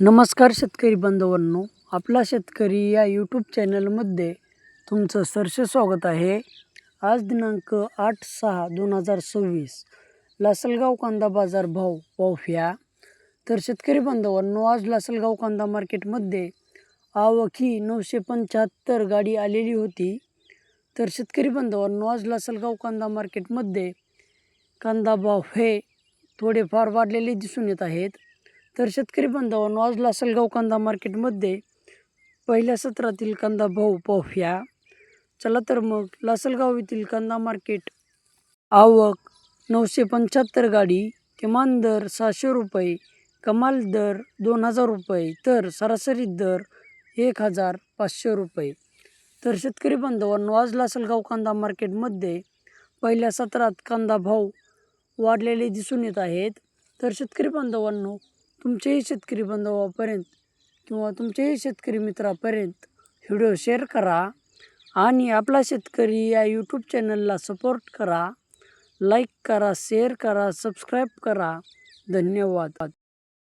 नमस्कार शेतकरी बांधवांनो, आपला शेतकरी या यूट्यूब चॅनलमध्ये तुमचं सहर्ष स्वागत आहे. आज दिनांक 8/6/2026 लासलगाव कांदा बाजार भाव पाहूया. तर शेतकरी बांधवांनो, आज लासलगाव कांदा मार्केटमध्ये आवक ही 975 गाडी आलेली होती. तर शेतकरी बांधवांनो, आज लासलगाव कांदा मार्केटमध्ये कांदा भाव हे थोडेफार वाढलेले दिसून येत आहेत. तर शेतकरी बांधवांनो, आज लासलगाव कांदा मार्केटमध्ये पहिल्या सत्रातील कांदा भाव पाहूया. चला तर मग लासलगाव येथील कांदा मार्केट आवक 975 गाडी, किमान दर 600 रुपये, कमाल दर 2000 रुपये, तर सरासरी दर 1500 रुपये. तर शेतकरी बांधवांनो, आज लासलगाव कांदा मार्केटमध्ये पहिल्या सत्रात कांदा भाव वाढलेले दिसून येत आहेत. तर शेतकरी बांधवांनो, तुमचेही शेतकरी बांधवापर्यंत किंवा तुमच्याही शेतकरी मित्रापर्यंत व्हिडिओ शेअर करा आणि आपला शेतकरी या यूट्यूब चॅनलला सपोर्ट करा. लाईक करा, शेअर करा, सबस्क्राईब करा. धन्यवाद.